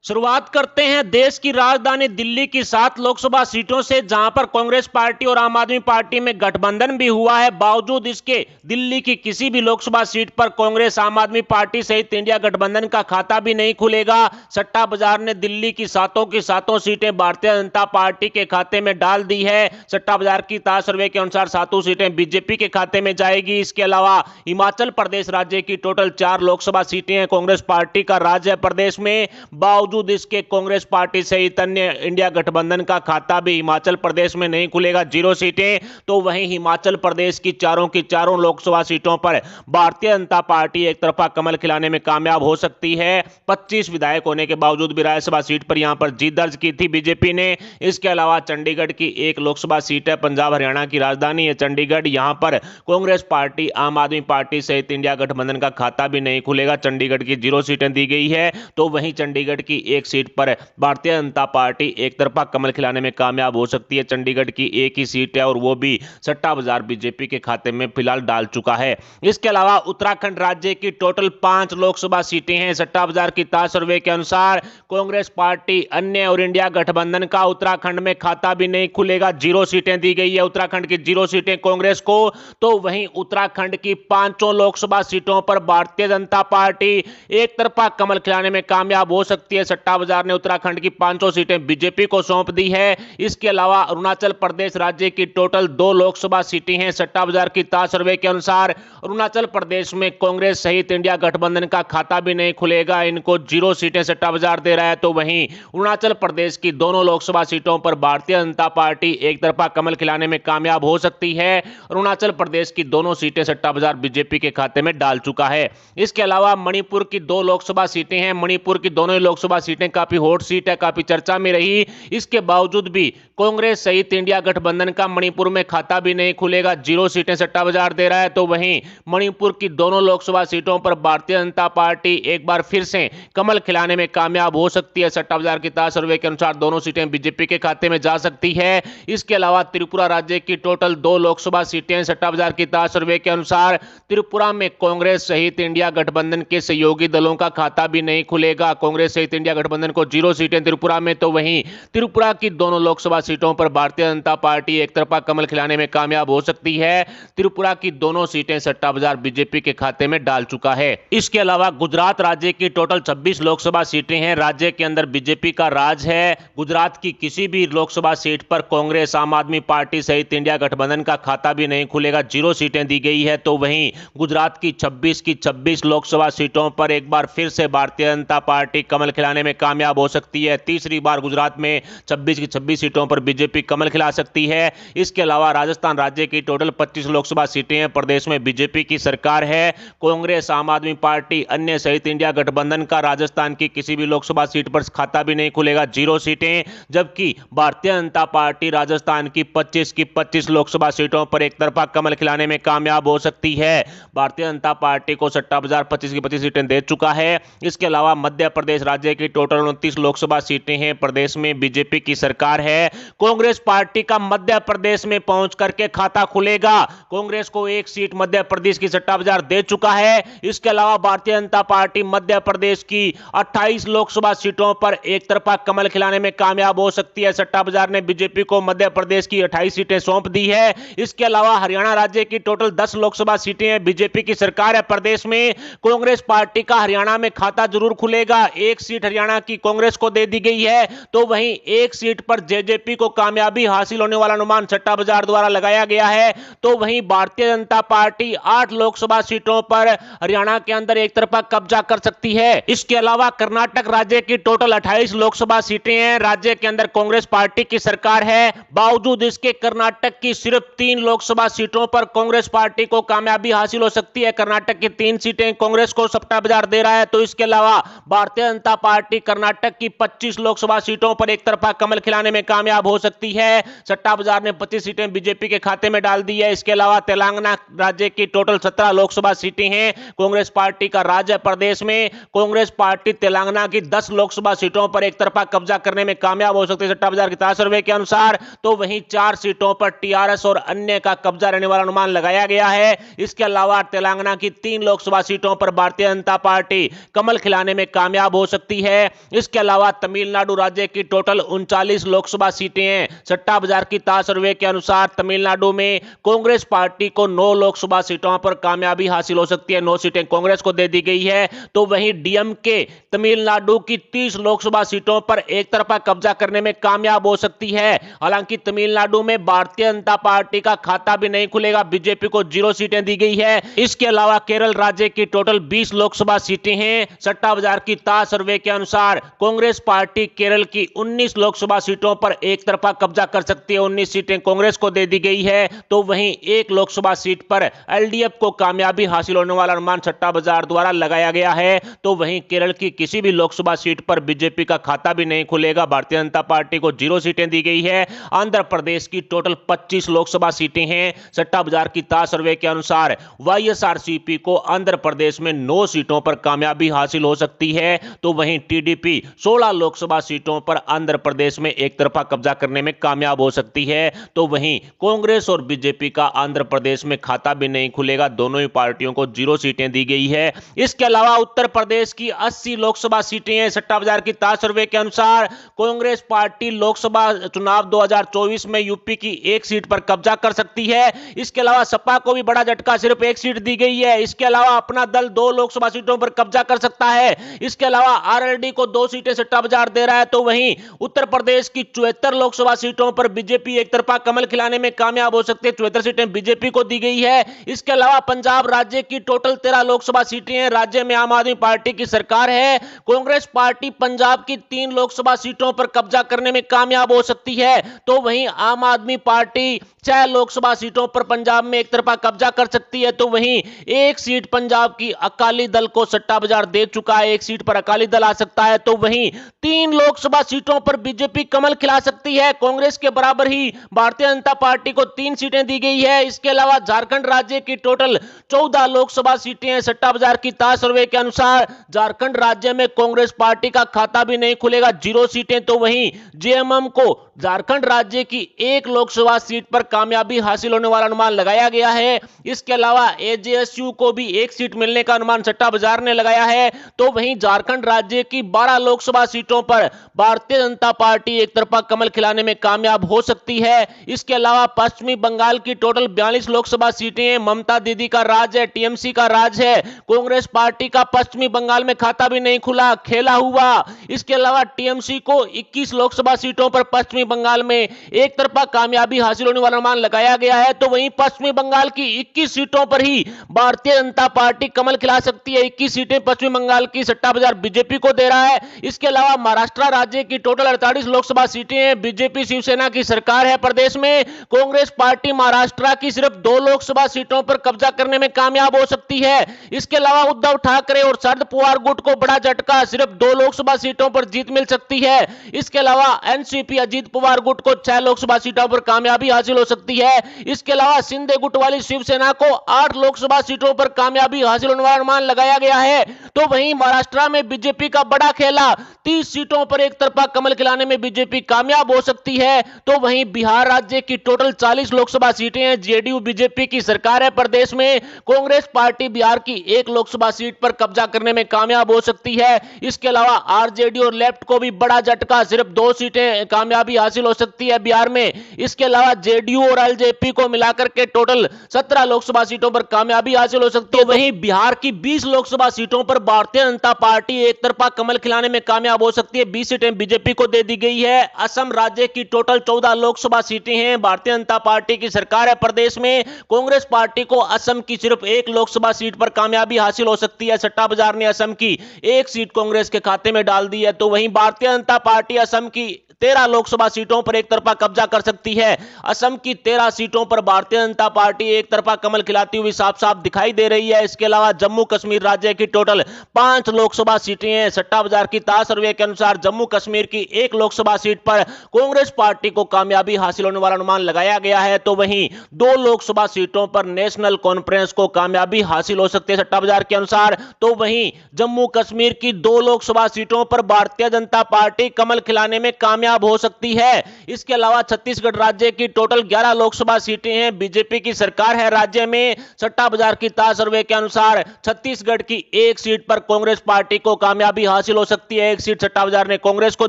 शुरुआत करते हैं देश की राजधानी दिल्ली की 7 लोकसभा सीटों से, जहां पर कांग्रेस पार्टी और आम आदमी पार्टी में गठबंधन भी हुआ है। बावजूद इसके दिल्ली की किसी भी लोकसभा सीट पर कांग्रेस, आम आदमी पार्टी सहित इंडिया गठबंधन का खाता भी नहीं खुलेगा। सट्टा बाजार ने दिल्ली की सातों सीटें भारतीय जनता पार्टी के खाते में डाल दी है। सट्टा बाजार की ताज सर्वे के अनुसार सातों सीटें बीजेपी के खाते में जाएगी। इसके अलावा हिमाचल प्रदेश राज्य की टोटल 4 लोकसभा सीटें हैं कांग्रेस पार्टी का राज है प्रदेश में। बावजूद इसके कांग्रेस पार्टी सहित अन्य इंडिया गठबंधन का खाता भी हिमाचल प्रदेश में नहीं खुलेगा, 0 सीटें। तो वहीं हिमाचल प्रदेश की चारों लोकसभा सीटों पर भारतीय जनता पार्टी एक तरफा कमल खिलाने में कामयाब हो सकती है। 25 विधायक होने के बावजूद भी राज्यसभा सीट पर यहां पर जीत दर्ज की थी बीजेपी ने। इसके अलावा चंडीगढ़ की एक लोकसभा सीट है, पंजाब हरियाणा की राजधानी है चंडीगढ़, यहां पर कांग्रेस पार्टी, आम आदमी पार्टी सहित इंडिया गठबंधन का खाता भी नहीं खुलेगा। चंडीगढ़ की 0 सीटें दी गई है। तो वहीं चंडीगढ़ की एक सीट पर भारतीय जनता पार्टी एक तरफा कमल खिलाने में कामयाब हो सकती है। चंडीगढ़ की एक ही सीट है और वो भी सट्टा बाजार बीजेपी के खाते में फिलहाल डाल चुका है। इसके अलावा उत्तराखंड राज्य की टोटल 5 लोकसभा सीटें हैं। सट्टा बाजार की ताज सर्वे के अनुसार कांग्रेस पार्टी, अन्य और इंडिया गठबंधन का उत्तराखंड में खाता भी नहीं खुलेगा, 0 सीटें दी गई है उत्तराखंड की 0 सीटें कांग्रेस को। तो वहीं उत्तराखंड की 5 लोकसभा सीटों पर भारतीय जनता पार्टी एक तरफा कमल खिलाने में कामयाब हो सकती है। सट्टा बाजार ने उत्तराखंड की 5 सीटें बीजेपी को सौंप दी है। इसके अलावा अरुणाचल प्रदेश राज्य की टोटल 2 लोकसभा सीटें हैं। सट्टा बाजार की ताज सर्वे के अनुसार अरुणाचल प्रदेश में कांग्रेस सहित इंडिया गठबंधन का खाता भी नहीं खुलेगा, इनको 0 सीटें सट्टा बाजार दे रहा है। तो वहीं अरुणाचल प्रदेश की दोनों लोकसभा सीटों पर भारतीय जनता पार्टी एक तरफा कमल खिलाने में कामयाब हो सकती है। अरुणाचल प्रदेश की दोनों सीटें सट्टा बाजार बीजेपी के खाते में डाल चुका है। इसके अलावा मणिपुर की 2 लोकसभा सीटें हैं। मणिपुर की दोनों ही लोकसभा सीटें काफी हॉट सीट है, काफी चर्चा में रही। इसके बावजूद भी कांग्रेस सहित इंडिया गठबंधन का मणिपुर में खाता भी नहीं खुलेगा, 0 सीटें सट्टा बाजार दे रहा है। तो वहीं मणिपुर की दोनों लोकसभा सीटों पर भारतीय जनता पार्टी एक बार फिर से कमल खिलाने में कामयाब हो सकती है। सट्टा बाजार की ताज सर्वे के अनुसार दोनों सीटें बीजेपी के खाते में जा सकती है। इसके अलावा त्रिपुरा राज्य की टोटल 2 लोकसभा सीटें, सट्टा बाजार की ताज सर्वे के अनुसार त्रिपुरा में कांग्रेस सहित इंडिया गठबंधन के सहयोगी दलों का खाता भी नहीं खुलेगा। कांग्रेस सहित इंडिया गठबंधन को 0 सीटें त्रिपुरा में। तो वहीं त्रिपुरा की दोनों लोकसभा सीटों पर भारतीय जनता पार्टी एक तरफा कमल खिलाने में कामयाब हो सकती है। त्रिपुरा की दोनों सीटें सट्टा बाजार बीजेपी के खाते में डाल चुका है। इसके अलावा गुजरात राज्य की टोटल 26 लोकसभा सीटें हैं। राज्य के अंदर बीजेपी का राज है। गुजरात की किसी भी लोकसभा सीट पर कांग्रेस, आम आदमी पार्टी सहित इंडिया गठबंधन का खाता भी नहीं खुलेगा, 0 सीटें दी गई है। तो वहीं गुजरात की 26 लोकसभा सीटों पर एक बार फिर से भारतीय जनता पार्टी कमल खिलाने में कामयाब हो सकती है। तीसरी बार गुजरात में 26 की 26 सीटों पर बीजेपी कमल खिला सकती है। इसके अलावा राजस्थान राज्य की टोटल 25 लोकसभा सीटें हैं। प्रदेश में बीजेपी की सरकार है। कांग्रेस, आम आदमी पार्टी, अन्य सहित इंडिया गठबंधन का राजस्थान की किसी भी लोकसभा सीट पर खाता भी नहीं खुलेगा, 0 सीटें। जबकि भारतीय जनता पार्टी राजस्थान की 25 लोकसभा सीटों पर एक तरफा कमल खिलाने में कामयाब हो सकती है। भारतीय जनता पार्टी को सट्टा बाजार 25 की 25 सीटें दे चुका है। इसके अलावा मध्य प्रदेश राज्य की टोटल 29 लोकसभा सीटें हैं। प्रदेश में बीजेपी की सरकार है। कांग्रेस पार्टी का मध्य प्रदेश में पहुंच करके खाता खुलेगा। कांग्रेस को 1 सीट मध्य प्रदेश की सट्टा बाजार दे चुका है। इसके अलावा भारतीय जनता पार्टी मध्य प्रदेश की 28 लोकसभा सीटों पर एक तरफा कमल खिलाने में कामयाब हो सकती है। सट्टा बाजार ने बीजेपी को मध्य प्रदेश की 28 सीटें सौंप दी है। इसके अलावा हरियाणा राज्य की टोटल 10 लोकसभा सीटें हैं। बीजेपी की सरकार है प्रदेश में। कांग्रेस पार्टी का हरियाणा में खाता जरूर खुलेगा, 1 सीट हरियाणा की कांग्रेस को दे दी गई है। तो वहीं 1 सीट पर जेजेपी को कामयाबी हासिल होने वाला अनुमान सट्टा बाजार द्वारा लगाया गया है। तो वहीं भारतीय जनता पार्टी 8 लोकसभा सीटों पर हरियाणा के अंदर एक तरफा कब्जा कर सकती है। इसके अलावा कर्नाटक राज्य की टोटल 28 लोकसभा सीटें हैं। राज्य के अंदर कांग्रेस पार्टी की सरकार है। बावजूद इसके कर्नाटक की सिर्फ 3 लोकसभा सीटों पर कांग्रेस पार्टी को कामयाबी हासिल हो सकती है। कर्नाटक की 3 सीटें कांग्रेस को सट्टा बाजार दे रहा है। तो इसके अलावा भारतीय जनता पार्टी कर्नाटक की 25 लोकसभा सीटों पर एक तरफा कमल खिलाने में कामयाब हो सकती है। सट्टा बाजार ने 25 सीटें बीजेपी के खाते में डाल दी है। इसके अलावा तेलंगाना राज्य की टोटल 17 लोकसभा सीटें हैं। कांग्रेस पार्टी का राज है प्रदेश में। कांग्रेस पार्टी तेलंगाना की 10 लोकसभा सीटों पर एक तरफा कब्जा करने में कामयाब हो सकती है सट्टा बाजार की ताज सर्वे के अनुसार। तो वहीं 4 सीटों पर टीआरएस और अन्य का कब्जा रहने वाला अनुमान लगाया गया है। इसके अलावा तेलंगाना की 3 लोकसभा सीटों पर भारतीय जनता पार्टी कमल खिलाने में कामयाब हो सकती है। है। इसके अलावा तमिलनाडु राज्य की टोटल 39 लोकसभा सीटें हैं। सट्टा बाजार की ताजा सर्वे के अनुसार तमिलनाडु में कांग्रेस पार्टी को 9 लोकसभा सीटों पर कामयाबी हासिल हो सकती है। 9 सीटें कांग्रेस को दे दी गई है। तो वहीं डीएमके तमिलनाडु की 30 लोकसभा सीटों पर एक तरफा कब्जा करने में कामयाब हो सकती है। हालांकि तमिलनाडु में भारतीय जनता पार्टी का खाता भी नहीं खुलेगा। बीजेपी को 0 सीटें दी गई है। इसके अलावा केरल राज्य की टोटल 20 लोकसभा सीटें हैं। सट्टा बाजार की ताजा सर्वे के अनुसार कांग्रेस पार्टी केरल की 19 लोकसभा सीटों पर एक तरफा कब्जा कर सकती है। 19 सीटें कांग्रेस को दे दी गई है। तो वहीं एक लोकसभा सीट पर एलडीएफ को कामयाबी हासिल होने वाला अनुमान सट्टा बाजार द्वारा लगाया गया है। तो वहीं केरल की किसी भी लोकसभा सीट पर बीजेपी का खाता भी नहीं खुलेगा। भारतीय जनता पार्टी को 0 सीटें दी गई है। आंध्र प्रदेश की टोटल 25 लोकसभा सीटें हैं। सट्टा बाजार की ताजा सर्वे के अनुसार वाईएसआरसीपी को आंध्र प्रदेश में 9 सीटों पर कामयाबी हासिल हो सकती है। तो वहीं टीडीपी 16 लोकसभा सीटों पर आंध्र प्रदेश में एक तरफा कब्जा करने में कामयाब हो सकती है। तो वहीं कांग्रेस और बीजेपी का आंध्र प्रदेश में खाता भी नहीं खुलेगा। दोनों ही पार्टियों को 0 सीटें दी गई है। इसके अलावा उत्तर प्रदेश की 80 लोकसभा सीटें हैं। सट्टा बाजार की ताजा सर्वे के अनुसार कांग्रेस पार्टी लोकसभा चुनाव 2024 में यूपी की 1 सीट पर कब्जा कर सकती है। इसके अलावा सपा को भी बड़ा झटका, सिर्फ 1 सीट दी गई है। इसके अलावा अपना दल 2 लोकसभा सीटों पर कब्जा कर सकता है। इसके अलावा आरएलडी को 2 सीटें सट्टा बाजार दे रहा है। तो वहीं उत्तर प्रदेश की 74 लोकसभा सीटों पर बीजेपी एक तरफा कमल खिलाने में कामयाब हो सकती है। 74 सीटें बीजेपी को दी गई है। इसके अलावा पंजाब राज्य की टोटल 13 लोकसभा सीटें हैं। राज्य में आम आदमी पार्टी की सरकार है। कांग्रेस पार्टी पंजाब की 3 लोकसभा सीटों पर कब्जा करने में कामयाब हो सकती है। तो वहीं आम आदमी पार्टी 6 लोकसभा सीटों पर पंजाब में एक तरफा कब्जा कर सकती है। तो वहीं 1 सीट पंजाब की अकाली दल को सट्टा बाजार दे चुका है। 1 सीट पर अकाली दल आ सकता है। तो वहीं 3 लोकसभा सीटों पर बीजेपी कमल खिला सकती है। कांग्रेस के बराबर ही भारतीय जनता पार्टी को 3 सीटें दी गई है। इसके अलावा झारखंड राज्य की टोटल 14 लोकसभा सीटें हैं। सट्टा बाजार की ताजा सर्वे के अनुसार झारखंड राज्य में कांग्रेस पार्टी का खाता भी नहीं खुलेगा। 0 सीटें। तो वहीं जेएमएम को झारखंड राज्य की 1 लोकसभा सीट पर कामयाबी हासिल होने वाला अनुमान लगाया गया है। इसके अलावा एजेएसयू को भी 1 सीट मिलने का अनुमान सट्टा बाजार ने लगाया है। तो वहीं झारखंड राज्य की 12 लोकसभा सीटों पर भारतीय जनता पार्टी एक तरफा कमल खिलाने में कामयाब हो सकती है। इसके अलावा पश्चिमी बंगाल की टोटल 42 लोकसभा सीटें हैं। ममता दीदी का राज है, टीएमसी का राज है। कांग्रेस पार्टी का पश्चिमी बंगाल में खाता भी नहीं खुला, खेला हुआ। इसके अलावा टीएमसी को 21 लोकसभा सीटों पर पश्चिमी बंगाल में एक तरफा कामयाबी हासिल होने वाला अनुमान लगाया गया है। तो वहीं पश्चिमी बंगाल की 21 सीटों पर ही भारतीय जनता पार्टी कमल खिला सकती है। 21 सीटें पश्चिमी बंगाल की सट्टा बाजार बीजेपी को दे रहा है। इसके अलावा महाराष्ट्र राज्य की टोटल 48 लोकसभा सीटें हैं। बीजेपी शिवसेना की सरकार है प्रदेश में। कांग्रेस पार्टी महाराष्ट्र की सिर्फ 2 लोकसभा सीटों पर कब्जा करने में कामयाब हो सकती है। इसके अलावा उद्धव ठाकरे और शरद पवार गुट को बड़ा झटका, सिर्फ 2 लोकसभा सीटों पर जीत मिल सकती है। इसके अलावा एनसीपी अजीत पवार गुट को 6 लोकसभा सीटों पर कामयाबी हासिल हो सकती है। इसके अलावा शिंदे गुट वाली शिवसेना को 8 लोकसभा सीटों पर कामयाबी हासिल होने वाला अनुमान लगाया गया है। तो वहीं महाराष्ट्र में बीजेपी का बड़ा खेला, 30 सीटों पर एक तरफा कमल खिलाने में बीजेपी कामयाब हो सकती है। तो वहीं बिहार राज्य की टोटल 40 लोकसभा सीटें हैं। जेडीयू बीजेपी की सरकार है प्रदेश में। कांग्रेस पार्टी बिहार की 1 लोकसभा सीट पर कब्जा करने में कामयाब हो सकती है। इसके अलावा आरजेडी और लेफ्ट को भी बड़ा झटका, सिर्फ 2 सीटें कामयाबी हासिल हो सकती है बिहार में। इसके अलावा जेडीयू और एलजेपी को मिलाकर के टोटल 17 लोकसभा सीटों पर कामयाबी हासिल हो सकती है। वहीं बिहार की 20 लोकसभा सीटों पर भारतीय जनता पार्टी एक तरफा कमल खिलाने में कामयाब हो सकती है। 20 सीटें बीजेपी को दे दी गई है। असम राज्य की टोटल 14 लोकसभा सीटें हैं। भारतीय जनता पार्टी की सरकार है प्रदेश में। कांग्रेस पार्टी को असम की सिर्फ 1 लोकसभा सीट पर कामयाबी हासिल हो सकती है। सट्टा बाजार ने असम की 1 सीट कांग्रेस के खाते में डाल दी है। तो वहीं भारतीय जनता पार्टी असम की 13 लोकसभा सीटों पर एक तरफा कब्जा कर सकती है। असम की 13 सीटों पर भारतीय जनता पार्टी एक तरफा कमल खिलाती हुई साफ साफ दिखाई दे रही है। इसके अलावा जम्मू कश्मीर राज्य की टोटल 5 लोकसभा सीटें हैं। सट्टा बाजार की ताजा सर्वे के अनुसार जम्मू कश्मीर की 1 लोकसभा सीट पर कांग्रेस पार्टी को कामयाबी हासिल होने वाला अनुमान लगाया गया है। तो वहीं 2 लोकसभा सीटों पर नेशनल कॉन्फ्रेंस को कामयाबी हासिल हो सकती है सट्टा बाजार के अनुसार। तो वहीं जम्मू कश्मीर की 2 लोकसभा सीटों पर भारतीय जनता पार्टी कमल खिलाने में कामयाब कामयाब हो सकती है। इसके अलावा छत्तीसगढ़ राज्य की टोटल 11 लोकसभा सीटें हैं। बीजेपी की सरकार है राज्य में। सट्टा बाजार की ताज सर्वे के अनुसार छत्तीसगढ़ की एक सीट पर कांग्रेस पार्टी को कामयाबी हासिल हो सकती है। एक सीट सट्टा बाजार ने कांग्रेस को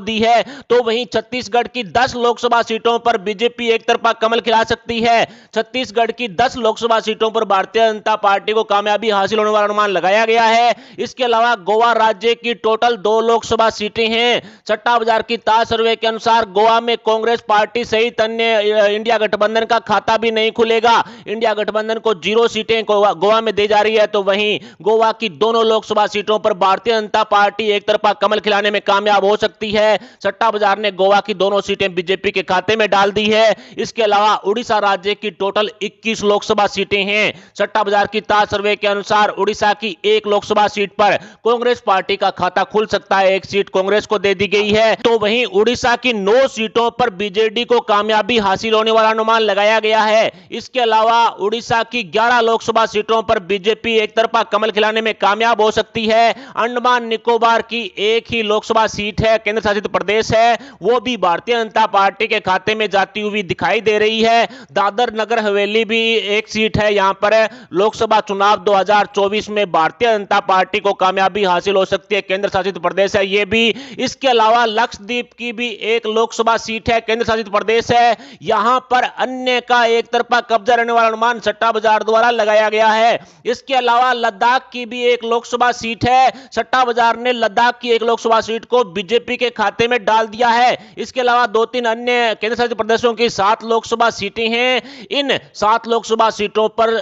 दी है। तो वहीं छत्तीसगढ़ की 10 लोकसभा सीटों पर बीजेपी एक तरफा कमल खिला सकती है। छत्तीसगढ़ की 10 लोकसभा सीटों पर भारतीय जनता पार्टी को कामयाबी हासिल होने वाला अनुमान लगाया गया है। इसके अलावा गोवा राज्य की टोटल 2 लोकसभा सीटें हैं। सट्टा बाजार की ताज सर्वे के अनुसार गोवा में कांग्रेस पार्टी सहित अन्य इंडिया गठबंधन का खाता भी नहीं खुलेगा। इंडिया गठबंधन को 0 सीटें गोवा में दी जा रही है। तो वहीं गोवा की दोनों लोकसभा सीटों पर भारतीय जनता पार्टी एक तरफा कमल खिलाने में कामयाब हो सकती है। सट्टा बाजार ने गोवा की दोनों सीटें बीजेपी के खाते में डाल दी है। इसके अलावा उड़ीसा राज्य की टोटल 21 लोकसभा सीटें हैं। सट्टा बाजार की ताज सर्वे के अनुसार उड़ीसा की एक लोकसभा सीट पर कांग्रेस पार्टी का खाता खुल सकता है। एक सीट कांग्रेस को दे दी गई है। तो वहीं उड़ीसा की 9 सीटों पर बीजेडी को कामयाबी हासिल होने वाला अनुमान लगाया गया है। इसके अलावा उड़ीसा की 11 लोकसभा सीटों पर बीजेपी एक तरफा कमल खिलाने में कामयाब हो सकती है। अंडमान निकोबार की एक ही लोकसभा सीट है, केंद्र शासित प्रदेश है, वो भी भारतीय जनता पार्टी के खाते में जाती हुई दिखाई दे रही है। दादर नगर हवेली भी एक सीट है। यहां पर लोकसभा चुनाव 2024 में भारतीय जनता पार्टी को कामयाबी हासिल हो सकती है, केंद्र शासित प्रदेश है ये भी। इसके अलावा लक्षद्वीप की भी एक लोकसभा सीट है, केंद्र शासित प्रदेश है। यहां पर अन्य का एक तरफा कब्जा रहने वाला अनुमान सट्टा बाजार द्वारा लगाया गया है। इसके अलावा लद्दाख की भी एक लोकसभा सीट है। सट्टा बाजार ने लद्दाख की एक लोकसभा सीट को बीजेपी के खाते में डाल दिया है। इसके अलावा 2-3 अन्य केंद्र शासित प्रदेशों की 7 लोकसभा सीटें हैं। इन 7 लोकसभा सीटों पर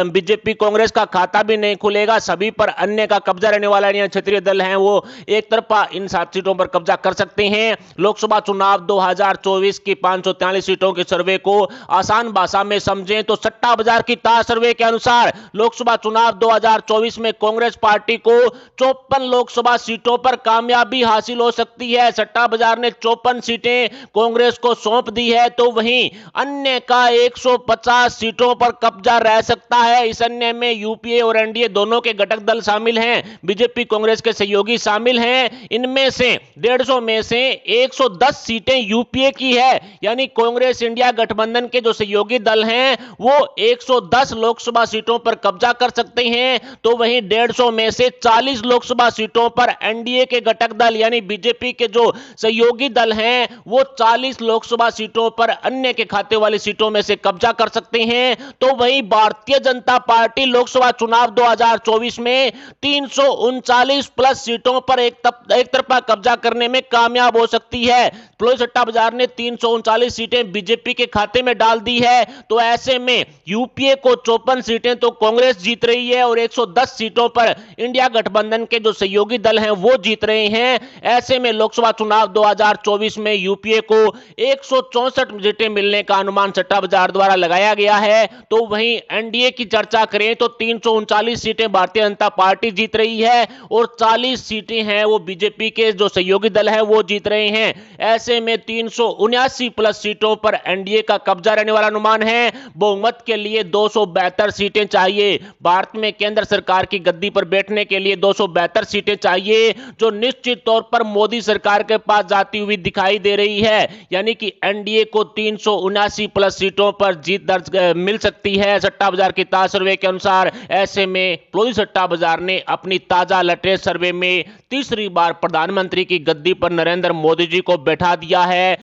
बीजेपी कांग्रेस का खाता भी नहीं खुलेगा। सभी पर अन्य का कब्जा रहने वाला है। क्षेत्रीय दल हैं वो एक तरफा इन 7 सीटों पर कब्जा कर सकते हैं। लोकसभा चुनाव 2024 की 543 सीटों के सर्वे को आसान भाषा में समझें तो सट्टा बाजार की ताज सर्वे के अनुसार लोकसभा चुनाव 2024 में कांग्रेस पार्टी को 54 लोकसभा सीटों पर कामयाबी हासिल हो सकती है। सट्टा बाजार ने 54 सीटें कांग्रेस को सौंप दी है। तो वहीं अन्य का 150 सीटों पर कब्जा रह सकता है। इस अन्य में यूपीए और एनडीए दोनों के घटक दल शामिल हैं। बीजेपी कांग्रेस के सहयोगी शामिल हैं। इनमें से 150 में से 110 सीटें यूपीए की है, यानी कांग्रेस इंडिया गठबंधन के जो सहयोगी दल हैं वो 110 लोकसभा सीटों पर कब्जा कर सकते हैं। तो वहीं 150 में से 40 लोकसभा सीटों पर एनडीए के घटक दल यानी बीजेपी के जो सहयोगी दल हैं वो 40 लोकसभा सीटों पर अन्य के खाते वाली सीटों में से कब्जा कर सकते हैं। तो वहीं भारतीय जनता पार्टी लोकसभा चुनाव 2024 में 339 प्लस सीटों पर एक तरफा कब्जा करने में कामयाब हो सकती है। प्लोई सट्टा बाजार ने 339 सीटें बीजेपी के खाते में डाल दी है। तो ऐसे में यूपीए को 54 सीटें तो कांग्रेस जीत रही है और 110 सीटों पर इंडिया गठबंधन के जो सहयोगी दल हैं वो जीत रहे हैं। ऐसे में लोकसभा चुनाव 2024 में यूपीए को 164 सीटें मिलने का अनुमान सट्टा बाजार द्वारा लगाया गया है। तो वहीं एनडीए की चर्चा करें तो 339 सीटें भारतीय जनता पार्टी जीत रही है और 40 सीटें हैं वो बीजेपी के जो सहयोगी दल हैं वो जीत रहे हैं। ऐसे में 379 प्लस सीटों पर एनडीए का कब्जा रहने वाला अनुमान है। बहुमत के लिए 272 सीटें चाहिए। भारत में केंद्र सरकार की गद्दी पर बैठने के लिए 272 सीटें चाहिए, जो निश्चित तौर पर मोदी सरकार के पास जाती हुई दिखाई दे रही है। यानी कि एनडीए को 379 प्लस सीटों पर जीत दर्ज मिल सकती है सट्टा बाजार की ताजा सर्वे के अनुसार। ऐसे में प्लोई सट्टा बाजार ने अपनी ताजा लेटेस्ट सर्वे में तीसरी बार प्रधानमंत्री की गद्दी पर नरेंद्र मोदी जी को बैठा दिया है।